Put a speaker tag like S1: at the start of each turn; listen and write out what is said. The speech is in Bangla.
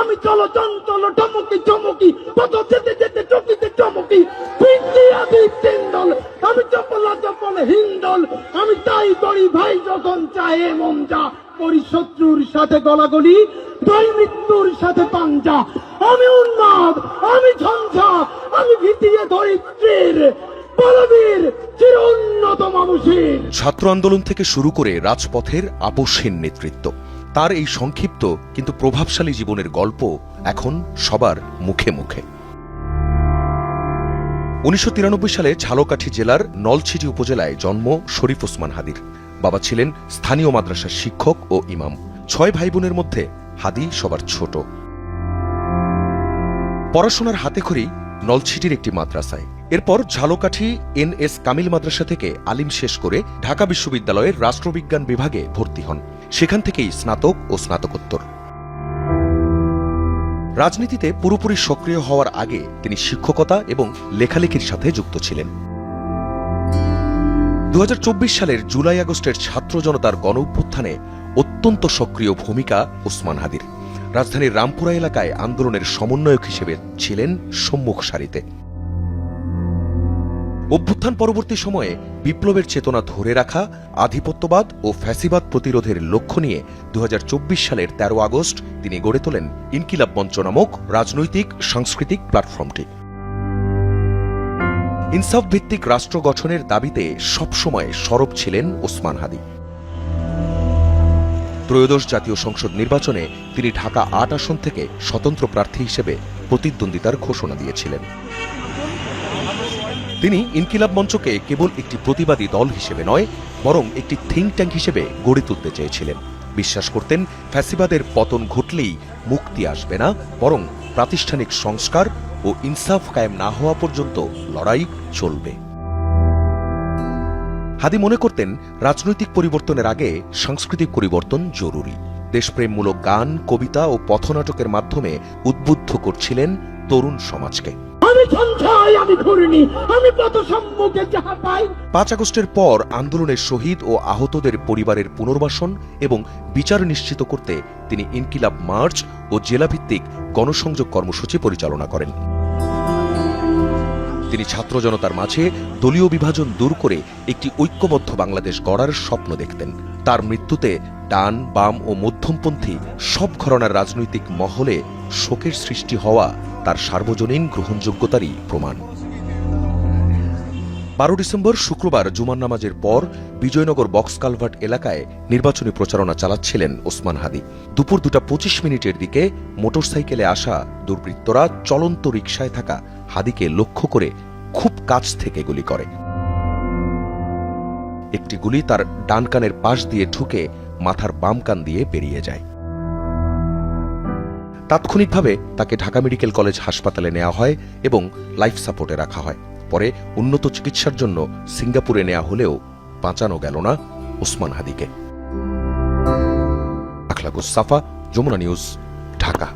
S1: আমি চলো চঞ্চল টমকি চমকি কত যেতে যেতে চকিতে চমকি তিনদল আমি চপলা চপল হিন্দল আমি তাই করি ভাই যখন চাহে মন যা করি শত্রুর সাথে গলাগলি দুই মৃত্যুর সাথে পাঞ্জা আমি উন্মাদ আমি ঝঞ্ঝা আমি ভিতিয়ে ধরিত্রীর বলবীর চির উন্নত মানুষের।
S2: ছাত্র আন্দোলন থেকে শুরু করে রাজপথের আপোষহীন নেতৃত্ব, তার এই সংক্ষিপ্ত কিন্তু প্রভাবশালী জীবনের গল্প এখন সবার মুখে মুখে। ১৯৯৩ সালে ঝালকাঠি জেলার নলছিটি উপজেলায় জন্ম শরীফ ওসমান হাদির। বাবা ছিলেন স্থানীয় মাদ্রাসার শিক্ষক ও ইমাম। ৬ ভাই বোনের মধ্যে হাদি সবার ছোট। পড়াশোনার হাতেখড়ি নলছিটির একটি মাদ্রাসায়। এরপর ঝালকাঠি NS কামিল মাদ্রাসা থেকে আলিম শেষ করে ঢাকা বিশ্ববিদ্যালয়ের রাষ্ট্রবিজ্ঞান বিভাগে ভর্তি হন। সেখান থেকেই স্নাতক ও স্নাতকোত্তর। রাজনীতিতে পুরোপুরি সক্রিয় হওয়ার আগে তিনি শিক্ষকতা এবং লেখালেখির সাথে যুক্ত ছিলেন। ২০২৪ সালের জুলাই আগস্টের ছাত্র জনতার গণঅভ্যুত্থানে অত্যন্ত সক্রিয় ভূমিকা ওসমান হাদির। রাজধানীর রামপুরা এলাকায় আন্দোলনের সমন্বয়ক হিসেবে ছিলেন সম্মুখ সারিতে। অভ্যুত্থান পরবর্তী সময়ে বিপ্লবের চেতনা ধরে রাখা, আধিপত্যবাদ ও ফ্যাসিবাদ প্রতিরোধের লক্ষ্য নিয়ে ২০২৪ সালের ১৩ আগস্ট তিনি গড়ে তোলেন ইনকিলাব মঞ্চ নামক রাজনৈতিক সাংস্কৃতিক প্ল্যাটফর্মটি। ইনসাফ ভিত্তিক রাষ্ট্র গঠনের দাবিতে সবসময় সরব ছিলেন ওসমান হাদি। ত্রয়োদশ জাতীয় সংসদ নির্বাচনে তিনি ঢাকা ৮ আসন থেকে স্বতন্ত্র প্রার্থী হিসেবে প্রতিদ্বন্দ্বিতার ঘোষণা দিয়েছিলেন। তিনি ইনকিলাব মঞ্চকে কেবল একটি প্রতিবাদী দল হিসেবে নয়, বরং একটি থিঙ্ক ট্যাঙ্ক হিসেবে গড়ে তুলতে চেয়েছিলেন। বিশ্বাস করতেন ফ্যাসিবাদের পতন ঘটলেই মুক্তি আসবে না, বরং প্রাতিষ্ঠানিক সংস্কার ও ইনসাফ কায়েম না হওয়া পর্যন্ত লড়াই চলবে। হাদি মনে করতেন রাজনৈতিক পরিবর্তনের আগে সাংস্কৃতিক পরিবর্তন জরুরি। দেশপ্রেমমূলক গান, কবিতা ও পথনাটকের মাধ্যমে উদ্বুদ্ধ করছিলেন তরুণ সমাজকে। ৫ আগস্টের পর আন্দোলনের শহীদ ও আহতদের পরিবারের পুনর্বাসন এবং বিচার নিশ্চিত করতে তিনি ইনকিলাব মার্চ ও জেলাভিত্তিক গণসংযোগ কর্মসূচি পরিচালনা করেন। তিনি ছাত্র জনতার মাঝে দলীয় বিভাজন দূর করে একটি ঐক্যবদ্ধ বাংলাদেশ গড়ার স্বপ্ন দেখতেন। তার মৃত্যুতে ডান, বাম ও মধ্যমপন্থী সব ঘরানার রাজনৈতিক মহলে শোকের সৃষ্টি হওয়া তার সার্বজনীন গ্রহণযোগ্যতারই প্রমাণ। ১২ ডিসেম্বর শুক্রবার জুমার নামাজের পর বিজয়নগর বক্স কালভার্ট এলাকায় নির্বাচনী প্রচারণা চালাচ্ছিলেন ওসমান হাদি। দুপুর ২:২৫ দিকে মোটরসাইকেলে আসা দুর্বৃত্তরা চলন্ত রিকশায় থাকা হাদিকে লক্ষ্য করে খুব কাছ থেকে গুলি করে। একটি গুলি তার ডান কানের পাশ দিয়ে ঢুকে মাথার বাম কান দিয়ে বেরিয়ে যায়। তাৎক্ষণিকভাবে তাকে ঢাকা মেডিকেল কলেজ হাসপাতালে নেওয়া হয় এবং লাইফ সাপোর্টে রাখা হয়। পরে উন্নত চিকিৎসার জন্য সিঙ্গাপুরে নেওয়া হলেও বাঁচানো গেল না ওসমান হাদিকে। আখলাকুস সাফা, যমুনা নিউজ, ঢাকা।